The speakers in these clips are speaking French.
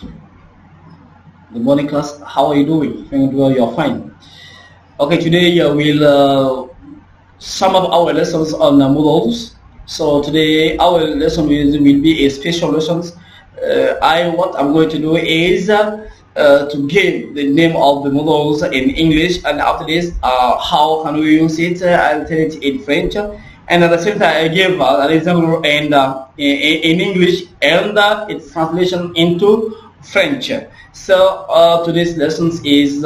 Good morning, class. How are you doing? Thank you. You're fine. Okay, today we'll sum up our lessons on models. So today our lesson will be a special lessons. What I'm going to do is to give the name of the models in English, and after this, how can we use it? I'll tell it in French, and at the same time, I give an example in English and its translation into French. So today's lessons is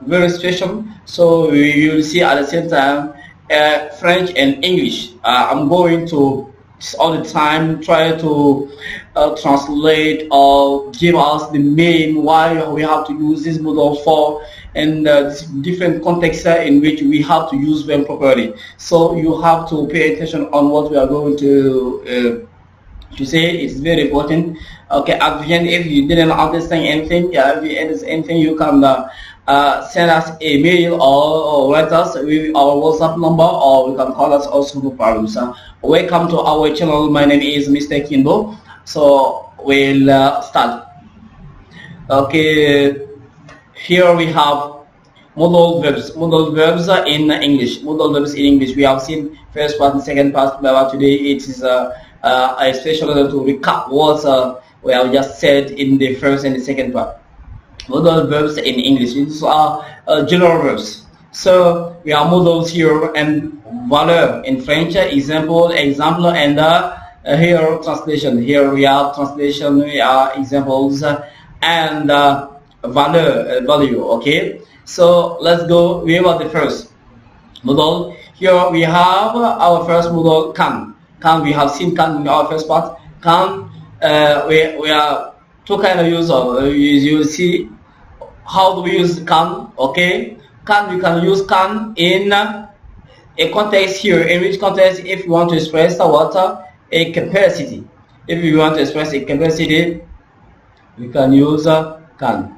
very special. So we will see at the same time French and English. I'm going to all the time try to translate or give us the name why we have to use this model for, and different contexts in which we have to use them properly. So you have to pay attention on what we are going to say. It's very important. Okay, at the end, if you didn't understand anything, if you understand anything, you can send us a mail or write us with our WhatsApp number, or you can call us also, no problems. Welcome to our channel. My name is Mr. Kimbo. So we'll start. Okay, here we have modal verbs. Modal verbs in English. Modal verbs in English. We have seen first part and second part, but today it is a special to recap what we have just said in the first and the second part. Modal verbs in English. These are general verbs. So we have modals here and valeur in French. Example, and here translation. Here we have translation. We have examples and value. Okay. So let's go. We have the first modal. Here we have our first modal, can. Can, we have seen can in our first part. Can, we are two kind of use of. You see how do we use can? Okay, can, we can use can in a context here. In which context? If you want to express the water, a capacity. If you want to express a capacity, we can use can.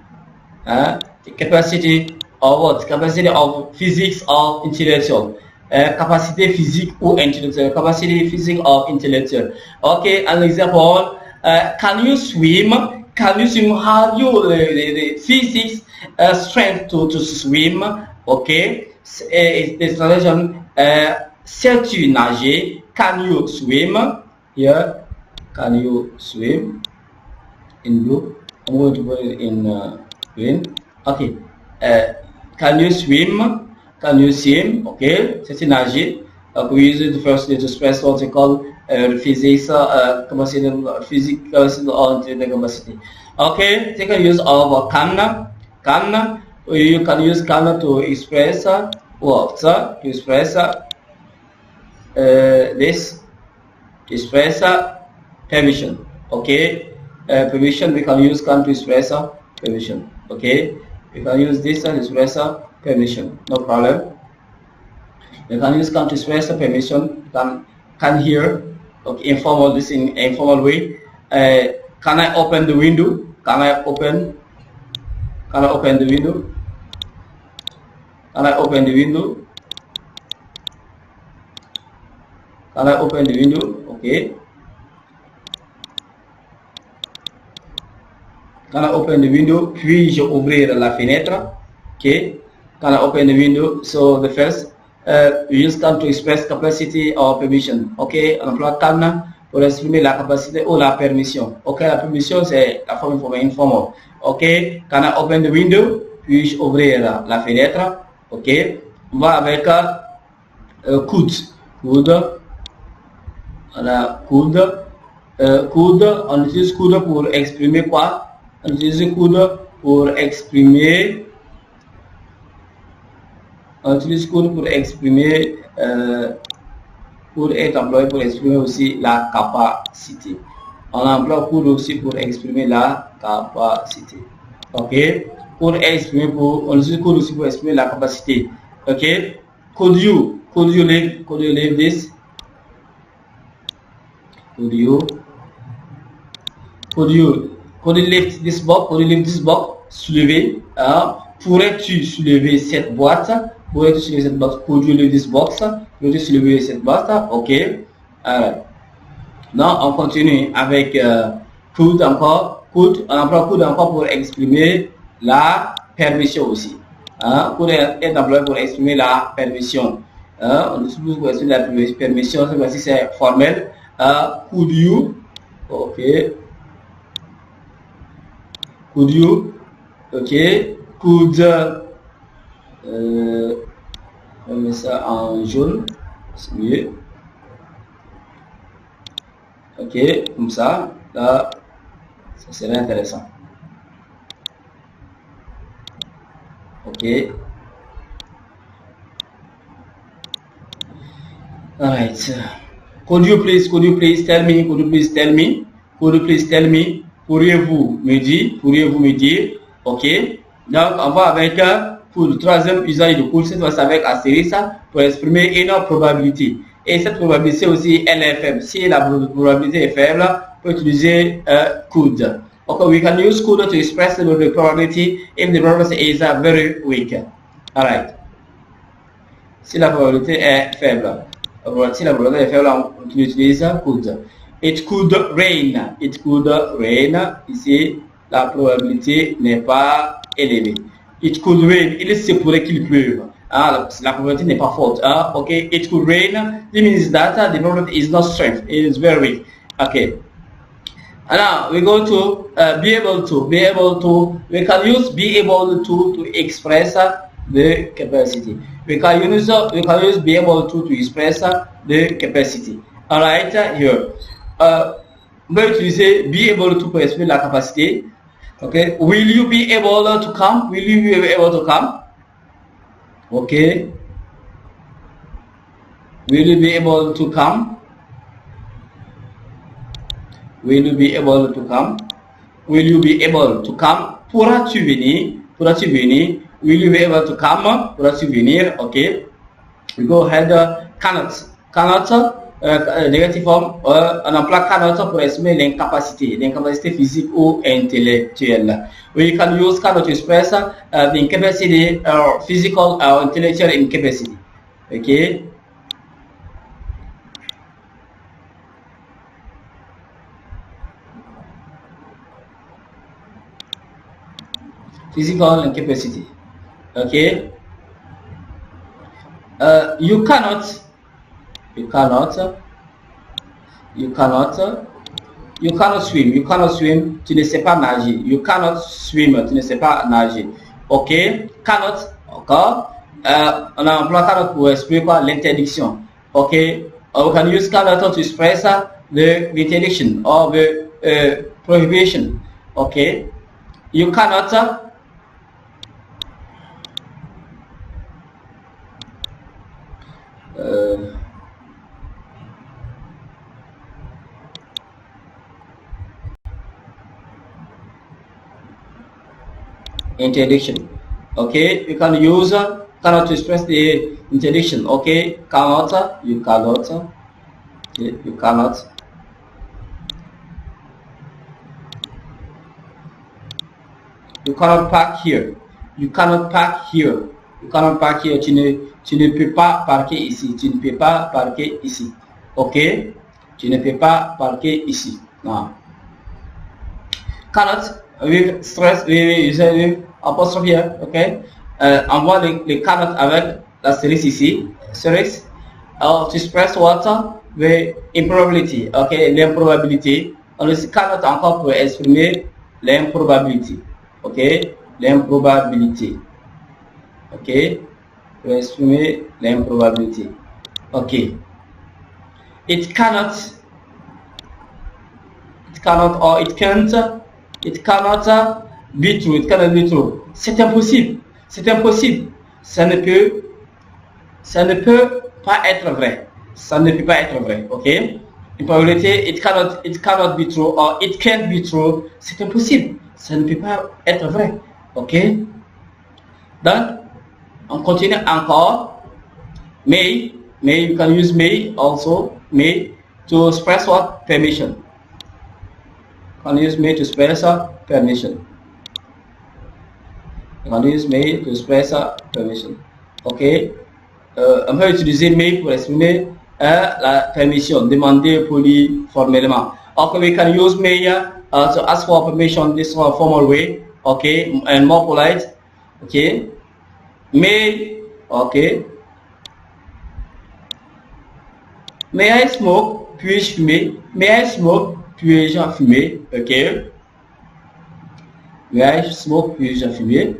The capacity of what? Capacity of physics or intellectual. Capacité physique ou intellectuelle. Capacity physique or intellectual. Okay, an example. Can you swim? Can you swim? Have you the physics strength to swim? Okay. The translation. Sais-tu nager? Can you swim? Here. Can you swim? In blue. I'm going to put it in green. Okay. Can you swim? Can you swim? Okay, c'est nager. We use it firstly to express what we call physics, capacity, physics, or capacity. Okay, second use of can. Can, you can use can to express what? To express this. Express permission. Okay, permission. We can use can to express permission. Okay, we can use this to express permission, no problem. You can use can to express permission. Can hear. Okay, informal, this in informal way. Can I open the window? Can I open the window? Can I open the window? Can I open the window? Okay. Can I open the window? Puis-je ouvrir la fenêtre? Okay. Can I open the window? So the first, we use can to express capacity or permission. Okay, on emploie can pour exprimer la capacité ou la permission. Okay, la permission c'est la forme informelle. Okay, can I open the window? Puis-je ouvrir la fenêtre? Okay, on va avec could. Could. Voilà, could. Could, on utilise could pour exprimer quoi? On utilise could pour exprimer. On utilise could pour exprimer, pour être employé pour exprimer aussi la capacité. On emploie could aussi pour exprimer la capacité. Ok, pour exprimer, on utilise could aussi pour exprimer la capacité. Ok, could you leave this? Could you lift this box? Could you lift this box? Soulever. Pourrais-tu soulever cette boîte? Pourrais-tu soulever cette box? Could you lift this box? Pourrais-tu soulever cette boîte? Ok. Non, on continue avec could encore. could, on emploie could encore pour exprimer la permission aussi. Could est employé pour exprimer la permission. On utilise pour exprimer la permission, cette fois-ci c'est formel. Could you, ok. Could you, ok. Could, on met ça en jaune, c'est mieux. Ok, comme ça, là, ça serait intéressant. Ok. Alright. Could you please tell me, pourriez-vous me dire, ok. Donc, on va avec pour le troisième usage de could, cette fois avec astérisque pour exprimer une probabilité. Et cette probabilité aussi, elle est faible. Si la probabilité est faible, on peut utiliser could. Okay, we can use could to express the probability if the probability is very weak. Alright. Si la probabilité est faible, on utilise could. It could rain. It could rain. Ici, la probabilité n'est pas élevée. It could rain. Il se pourrait qu'il pleuve. La probabilité n'est pas forte. Okay, it could rain. It means that the probability is not strength. It is very weak. Okay. And now we go to be able to. We can use be able to express the capacity. We can use be able to express the capacity. All right, here. On va utiliser be able to pour exprimer la capacité. Okay. Will you be able to come? Will you be able to come? Okay. Will you be able to come? Will you be able to come? Will you be able to come? Pourras-tu venir? Pourras-tu venir? Will you be able to come? Pourras-tu venir? Okay. We go ahead. Cannot. Cannot. Négative forme. On emploie cannot pour exprimer l'incapacité physique ou intellectuelle. We can use cannot to express the incapacity or physical or intellectual incapacity. Okay. Physical incapacity. Okay. You cannot swim. You cannot swim. Tu ne sais pas nager. You cannot swim. Tu ne sais pas nager. Okay. Cannot. Encore. On emploie cannot pour exprimer quoi? L'interdiction. Okay. We can use cannot to express the interdiction or the prohibition. Okay. You cannot. Interdiction. Okay, you can use cannot to express the interdiction. Okay, cannot, you cannot, okay, you cannot. You cannot park here. You cannot park here. You cannot park here. Tu ne peux pas parquer ici. Tu ne peux pas parquer ici. Ok? Tu ne peux pas parquer ici. Non. Cannot with stress, with apostrophe here. Ok? On voit les cannot avec l'astérisque ici. Astérisque. To express what? The improbability. Ok? L'improbabilité. On utilise cannot encore pour exprimer l'improbabilité. Ok? L'improbabilité. Ok? Pour exprimer l'improbabilité. Ok. It cannot or it can't. It cannot be true. It cannot be true. C'est impossible. C'est impossible. Ça ne peut pas être vrai. Ça ne peut pas être vrai. Ok? Improbabilité. It cannot be true or it can't be true. C'est impossible. Ça ne peut pas être vrai. Ok? Donc, on continue encore. May, you can use may also. May to express what? Permission. You can use may to express permission. You can use may to express permission. Ok? On peut utiliser may pour exprimer la permission, demander poli formellement. Okay, we can use may to ask for permission this formal way. Okay, and more polite. Okay, may. Okay, may I smoke? Puis-je fumer? May I smoke? Puis-je fumer? Okay. May I smoke? Puis-je fumer?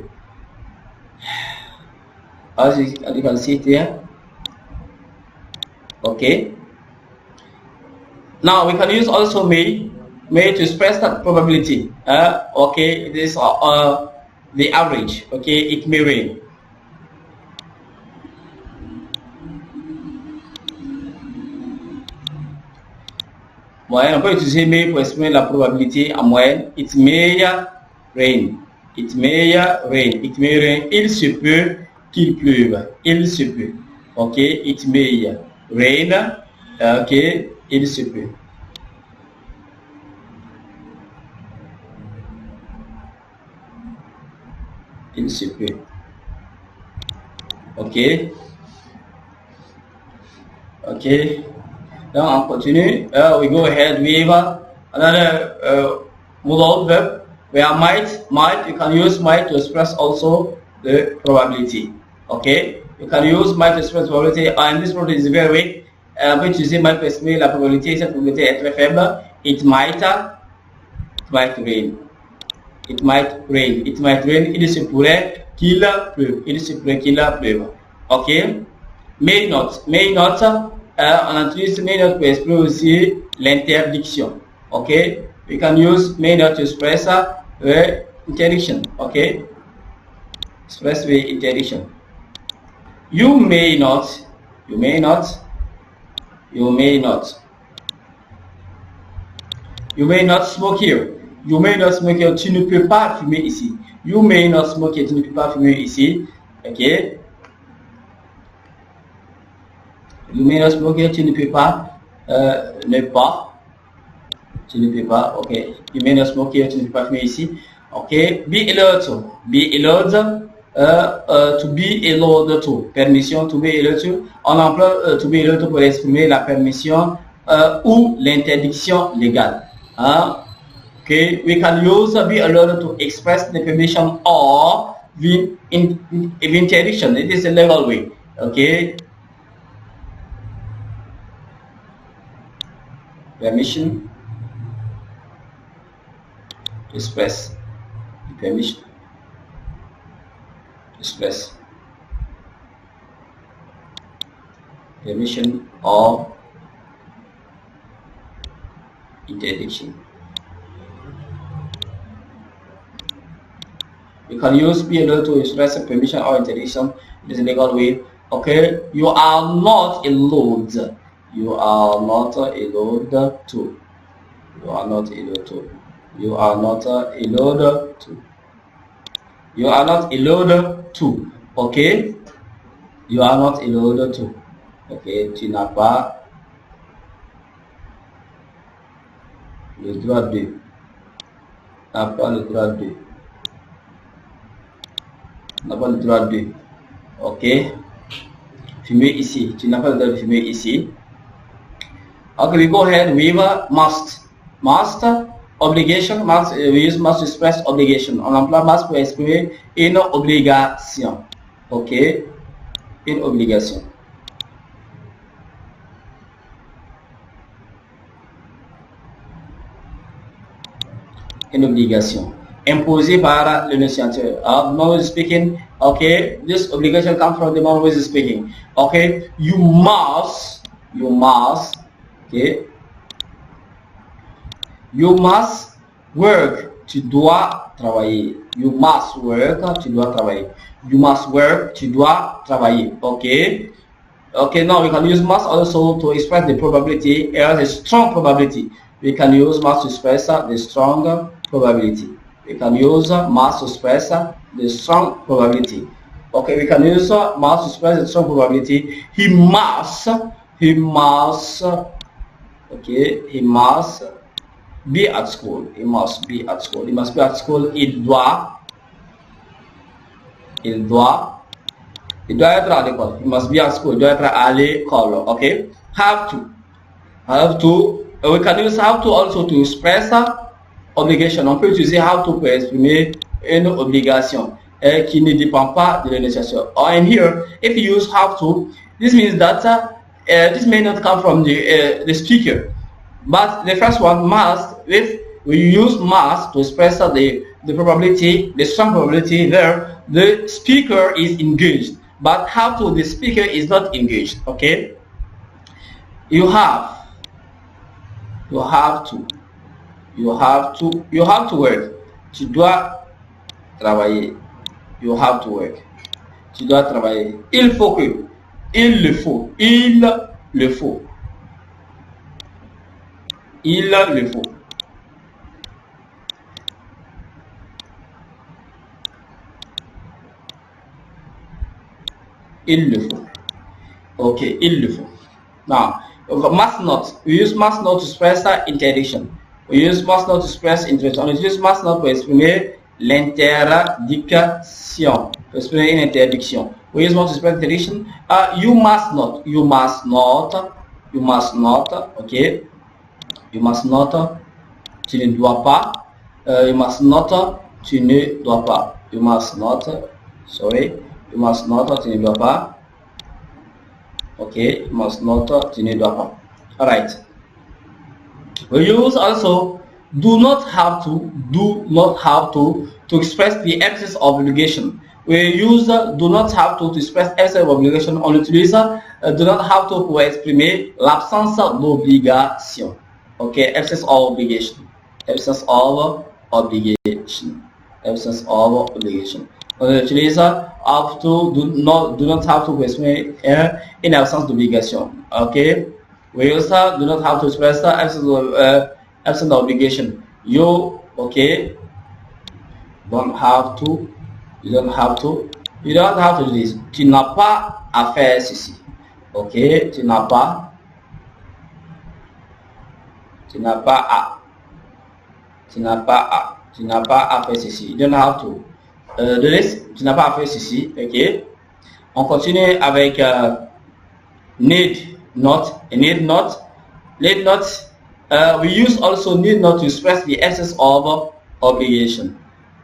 As you can see it here. Okay. Now we can use also may to express that probability. Okay, it is the average. Okay, it may rain. Moyenne, on peut utiliser may pour exprimer la probabilité en moyenne. It may rain. It may rain. It may rain. Il se peut qu'il pleuve. Il se peut. Ok. It may rain. Ok. Il se peut. Il se peut. Ok. Ok. Donc on continue. We go ahead with another modal verb. Where might, you can use might to express also the probability. Okay, you can use might to express probability, and this probability is very weak. When you say might exprimer la probabilité, cette probabilité est très faible. It might rain. It might rain. It might rain. Il se pourrait qu'il pleuve. Il se pourrait qu'il pleuve. Okay. May not. On utilise may not pour exprimer aussi l'interdiction. Okay. We can use may not to express interdiction. Okay. Express with interdiction. You may not smoke here. You may not smoke here. Tu ne peux pas fumer ici. You may not smoke here. Tu ne peux pas fumer ici. Okay. You may not smoke here. Tu ne peux pas. Tu ne peux pas. Okay. You may not smoke here. Tu ne peux pas fumer ici. Okay. Be allowed to. To be allowed to. Permission. To be allowed to. On emploie to be allowed to pour exprimer la permission ou l'interdiction légale. Okay, we can use be allowed to express the permission or the interdiction. It is a legal way. Okay, permission, express the permission, express permission or interdiction. You can use be allowed to express a permission or interdiction. It is a legal way. Okay, you are not allowed. You are not allowed to. You are not allowed to. You are not allowed to. You are not allowed to. Okay, you are not allowed to. Okay, tu n'as pas le droit de. N'a pas le droit de. N'a pas le droit de. Ok. Fumer ici. Tu n'as pas le droit de fumer ici. Okay, we go ahead with must. Must, obligation. Must, we use must to express obligation. On emploie must pour exprimer une obligation. Ok. Une obligation. Une obligation imposée par le négociateur. The man who is speaking, okay, this obligation comes from the man who is speaking. Okay, you must, okay, you must work, tu dois travailler. You must work, tu dois travailler. You must work, tu dois travailler. Okay. Okay, now we can use must also to express the probability, a strong probability. We can use must to express the strong probability. We can use must to express the strong probability. Okay, we can use must to express the strong probability. He must, okay, he must be at school. He must be at school. He must be at school. Il doit être à l'école. He must be at school. Il doit être à l'école. Okay, have to, We can use how to also to express obligation. On peut utiliser how to pour exprimer une obligation qui ne dépend pas de l'énonciation. Or in here, if you use have to, this means that this may not come from the speaker, but the first one must. If we use must to express the probability, the strong probability there, the speaker is engaged, but have to, the speaker is not engaged. Okay, you have to work. Tu dois travailler. You have to work. Tu dois travailler. Il faut que. Il le faut. Il le faut. Il le faut. Il le faut. Okay, il le faut. Now, must not. We use must not to express interdiction. We use must not to express interdiction. On utilise must not pour exprimer l'interdiction. Pour exprimer une interdiction. We use must to express interdiction. You must not. You must not. You must not. Okay. You must not. Tu ne dois pas. You must not. Tu ne dois pas. You must not. Sorry. You must not. Tu ne dois pas. Okay, you must not, tu ne dois pas. Alright. We use also do not have to express the absence of obligation. We use do not have to express absence of obligation. On utilise do not have to pour exprimer l'absence d'obligation. Okay, absence of obligation. Absence of obligation. Absence of obligation. On utilise have to, do not have to express in absence d'obligation. Okay, we also do not have to express absence of obligation. You okay? Don't have to. You don't have to. You don't have to do this. Tu n'as pas à faire ceci. Okay, tu n'as pas. Tu n'as pas à. Tu n'as pas à. Tu n'as pas à faire ceci. You don't have to. De liste, tu n'as pas à faire ceci, ok. On continue avec need not. Need not. Need not. We use also need not to express the essence of obligation.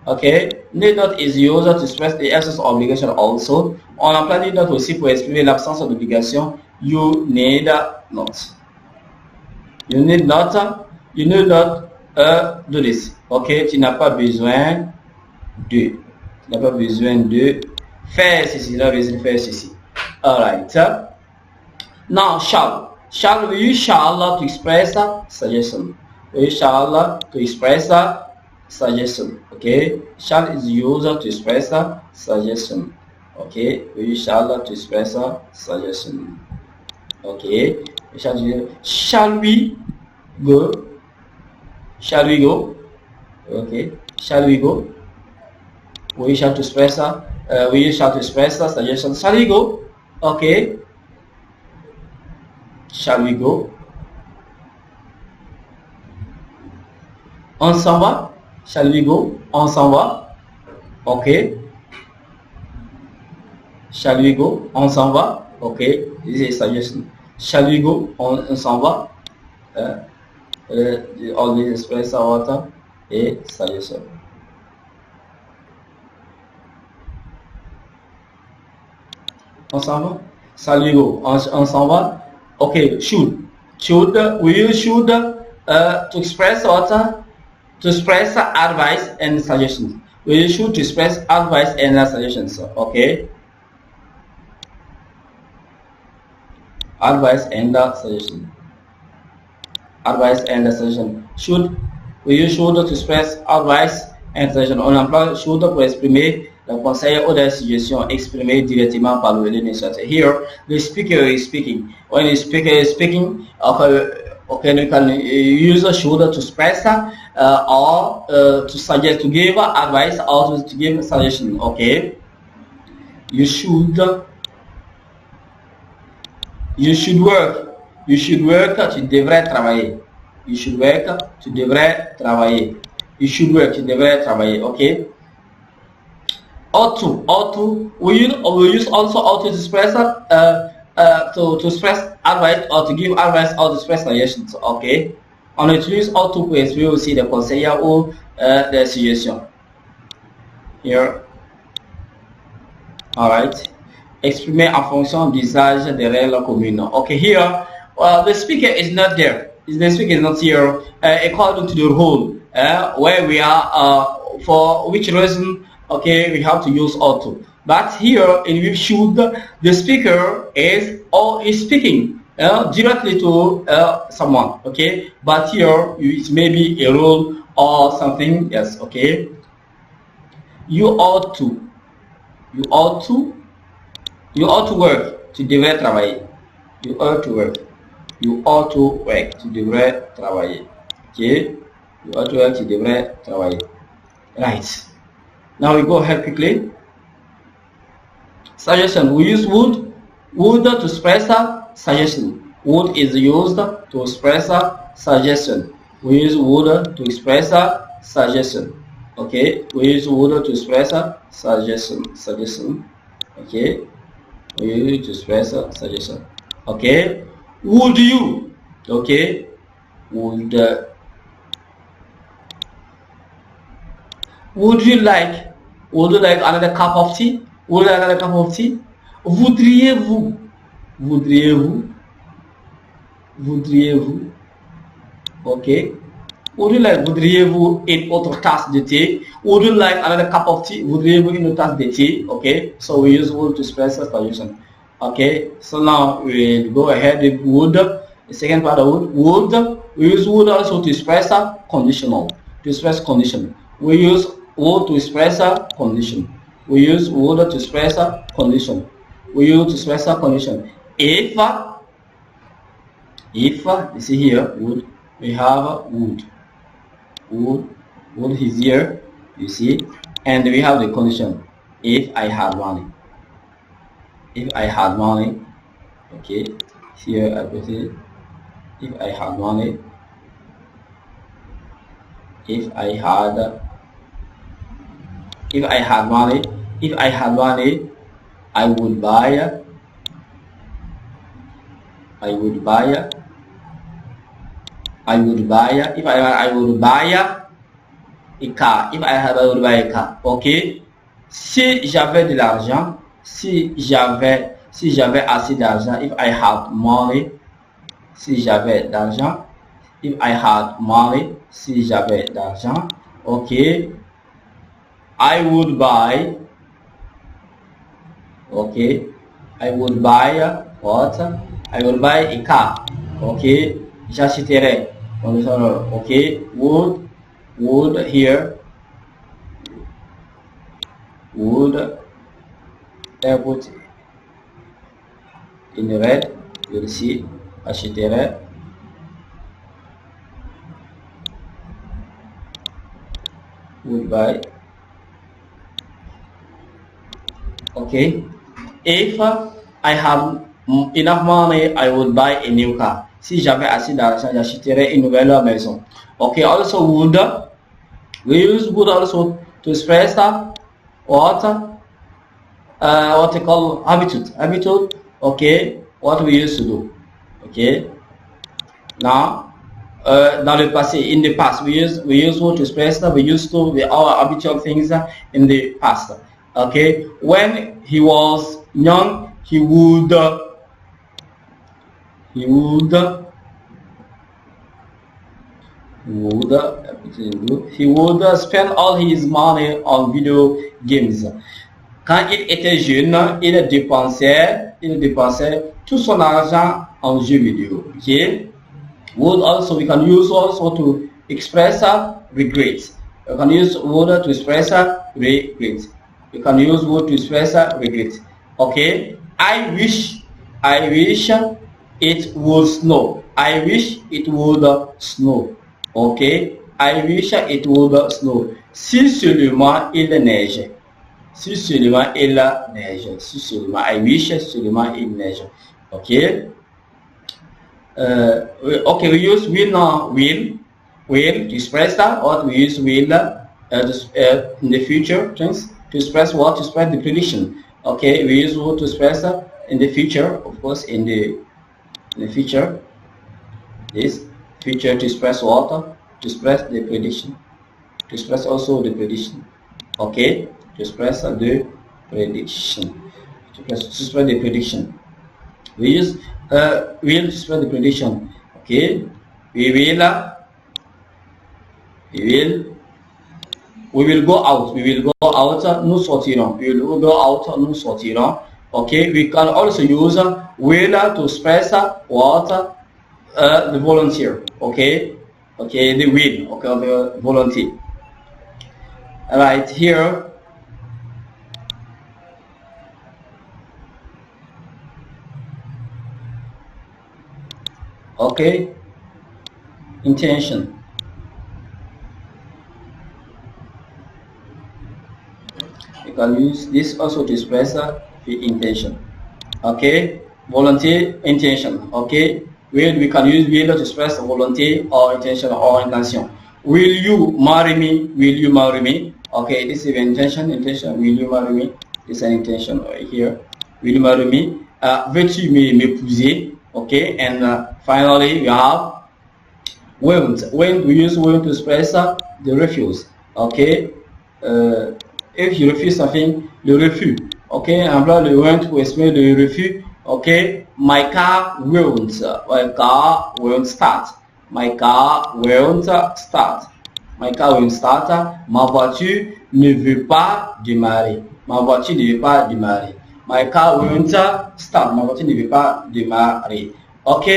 Okay. Need not is used to express the essence of obligation also. On emploie need not aussi pour exprimer l'absence d'obligation. You need not. You need not. You need not do this. Ok. Tu n'as pas besoin de. Tu n'as pas besoin de faire ceci, tu n'as pas besoin de faire ceci. Alright. Now, shall. Shall we use shall to express suggestion. We use shall to express suggestion. Okay. Shall is used to express suggestion. Okay. We use shall to express suggestion. Okay. Shall we go? Shall we go? Okay. Shall we go? We shall to express suggestion. Shall we go? Okay. Shall we go? On s'en va? Shall we go? On s'en va? Okay. Shall we go? On s'en va? Okay. This is a suggestion. Shall we go? On s'en va? Always express what a suggestion. On s'en va? Shall we go? On s'en va? Okay, should. Should, we use should to express what? To express advice and suggestions. We use should to express advice and suggestions. Okay? Advice and suggestion. Advice and suggestion. Should, we use should to express advice and suggestion. On emploie should pour exprimer le conseil ou des suggestions exprimées directement par le l'initiateur. Here, the speaker is speaking. When the speaker is speaking, okay, you can use should to express or to suggest, to give advice or to give suggestion. Okay, you should work. You should work. Tu devrais travailler. You should work. Tu devrais travailler. You should work. Tu devrais travailler. Okay. Ought to. We use also ought to express to express advice or to give advice or to express suggestions. Okay. On utilise ought pour exprimer aussi des conseils ou des suggestions. Here. Alright. Exprimer en fonction d'usage des règles communes. Okay, here, the speaker is not there. The speaker is not here according to the rule where we are, for which reason, okay, we have to use ought to. But here, in which should, the speaker is speaking directly to someone, okay? But here, it may be a rule or something else, okay? You ought to work, tu devrais travailler. You ought to work. You ought to work, tu devrais travailler. Okay? You ought to work, tu devrais travailler. Right. Now we go ahead quickly. Suggestion. We use would to express a suggestion. Would is used to express a suggestion. We use would to express a suggestion. Okay, we use would to express a suggestion. Okay, we use to express a suggestion. Okay, would you? Okay, would you like another cup of tea? Would you like another cup of tea? Voudriez-vous? Okay. Voudriez-vous une autre tasse de thé? Would you like another cup of tea? Voudriez-vous une tasse de thé? Okay, so we use would to express a suggestion. Okay, so now we'll go ahead with would. The second part of would. We use would also to express a conditional. To express condition. We use would to express a condition. We use would to express a condition. We use to express a condition. If you see here, would, we have would. Would is here, you see, and we have the condition. If I had money. If I had money. Okay, here I put it. If I had money. If I had money. If I had money, I would buy. If I would buy a car. If I would buy a car. Okay. Si j'avais de l'argent, si j'avais assez d'argent, if I had money, si j'avais d'argent, if I had money, si j'avais d'argent, okay, I would buy, okay, I would buy what? I would buy a car. Okay, j'achèterai. Okay, would here, would put in the red, you'll see, achèterai. Would buy. Okay, if I have enough money, I would buy a new car. Si j'avais assez d'argent, j'achèterais une nouvelle maison. Okay, also would. We use would also to express what we call habitude. Okay, what we used to do. Okay, now dans le passé, in the past, we use would to express that we used to our habitual things in the past. Okay, when he was young, he would spend all his money on video games. Quand il était jeune, il dépensait tout son argent en jeux vidéo. Okay? Would also, we can use also to express regret. We can use would to express regret. We can use would to express regret. Okay? I wish it would snow. I wish it would snow. Okay? I wish it would snow. Si seulement il neige. Si seulement il neige. Si seulement. I wish seulement il neige. Okay? Okay, we use will to express that, or we use will in the future tense to express what? To express the prediction. Okay, we use will to express in the future, of course, in the future. This future to express what? To express the prediction. To express also the prediction. Okay? To express the prediction. To express the prediction. We use will express the prediction. Okay? We will go out. We will go out. Nous sortirons. We will go out. Nous sortirons. Okay? We can also use will to express what? The volunteer. Okay? Okay, the will. Okay, the volunteer. Right here. Okay, intention. You can use this also to express the intention. Okay, volunteer, intention. Okay, we can use will to express volunteer or intention or intention. Will you marry me? Will you marry me? Okay, this is intention. Intention. Will you marry me? This is an intention right here. Will you marry me? Veux-tu m'épouser? Okay, and finally we have won't. When we use won't to express the refuse. Okay, if you refuse something, le refus. Okay, en blanc le won't pour exprimer le refus. Okay, my car won't. My car won't start. My car won't start. My car won't start. Ma voiture ne veut pas démarrer. Ma voiture ne veut pas démarrer. My car won't start. Ma voiture ne veut pas démarrer. Ok,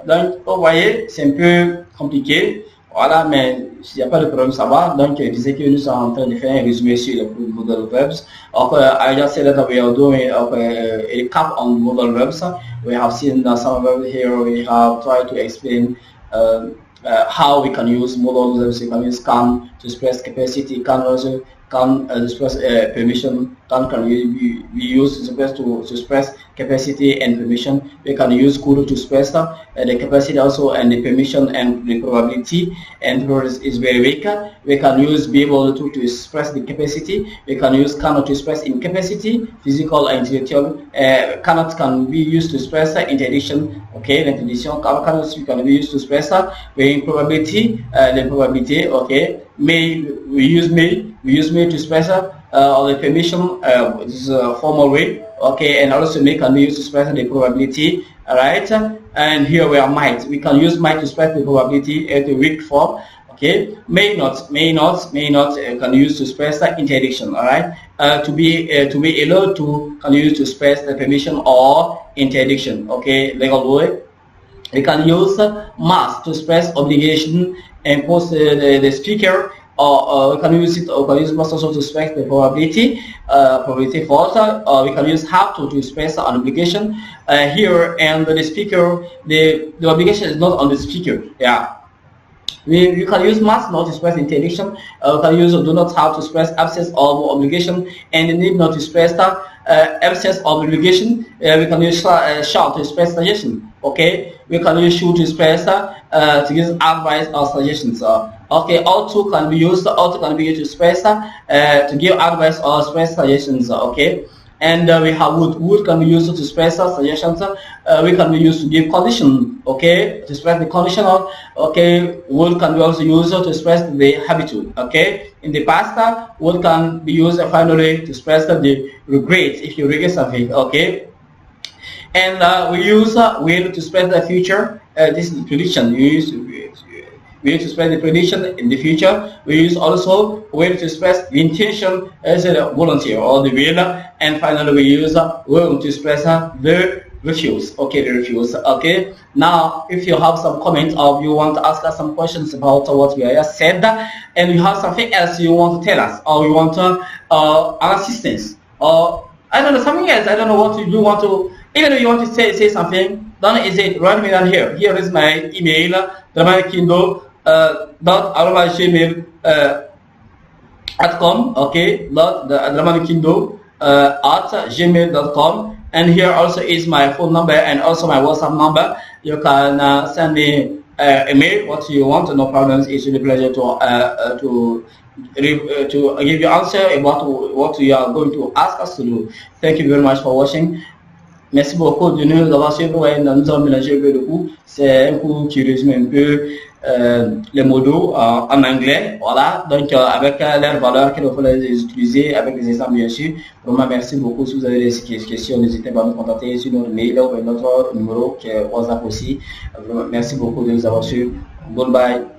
donc vous voyez, c'est un peu compliqué. Voilà, mais s'il n'y a pas de problème, ça va. Donc, je disais que nous sommes en train de faire un résumé sur les modal verbs. Okay, I just said that we are doing a recap on modal verbs. We have seen some verbs here. We have tried to explain how we can use modal verbs. We can use can to express capacity, can also can express permission, can be used to express capacity and permission. We can use could to express the capacity also and the permission and the probability, and is very weak. We can use be able to express the capacity. We can use cannot to express incapacity, physical and intellectual. Cannot can be used to express interdiction. Okay, the interdiction cannot can be used to express the improbability, the probability. Okay, may we use may to express or the permission. This is a formal way. Okay, and also may can be used to express the probability. Alright, and here we are might. We can use might to express the probability at the weak form. Okay, may not can use to express the interdiction. Alright, to be allowed to can use to express the permission or interdiction. Okay, legal way. We can use must to express obligation and post the speaker, or we can use it, or we can use must also to express the probability, probability false, or we can use have to express an obligation here, and the speaker, the obligation is not on the speaker. Yeah. You can use must not to express interdiction. We can use do not have to express absence of obligation, and the need not to express the absence of obligation. We can use shall to express suggestion. Okay, we can use should to express to give advice or suggestions. Okay, all two can be used. All two can be used to express to give advice or express suggestions. Okay. And we have would. Would can be used to express suggestions. We can be used to give condition. Okay, to express the conditional. Okay, would can be also used to express the habitude. Okay, in the past, would can be used finally to express the regret if you regret something. Okay, and we use will to express the future. This is the prediction. We use to express the prediction in the future. We use also will to express the intention as a volunteer or the will, and finally we use will to express the refuse. Okay, the refuse. Okay. Now, if you have some comments or you want to ask us some questions about what we have just said, and you have something else you want to tell us, or you want an assistance, or I don't know something else. I don't know what you want to. Even if you want to say something, don't hesitate. Write me down here. Here is my email. gmail.com. Okay, gmail.com, and here also is my phone number and also my WhatsApp number. You can send me a mail what you want. No problems. It's a pleasure to give you answer about what you are going to ask us to do. Thank you very much for watching. Merci beaucoup de nous avoir suivis. Nous avons mélangé un peu de cours. C'est un cours qui résume un peu les modos en anglais. Voilà, donc avec leurs valeurs qu'il faut les utiliser, avec des exemples bien sûr. Vraiment, merci beaucoup. Si vous avez des questions, n'hésitez pas à nous contacter sur notre mail ou notre numéro qui est WhatsApp aussi. Vraiment, merci beaucoup de nous avoir suivis. Goodbye.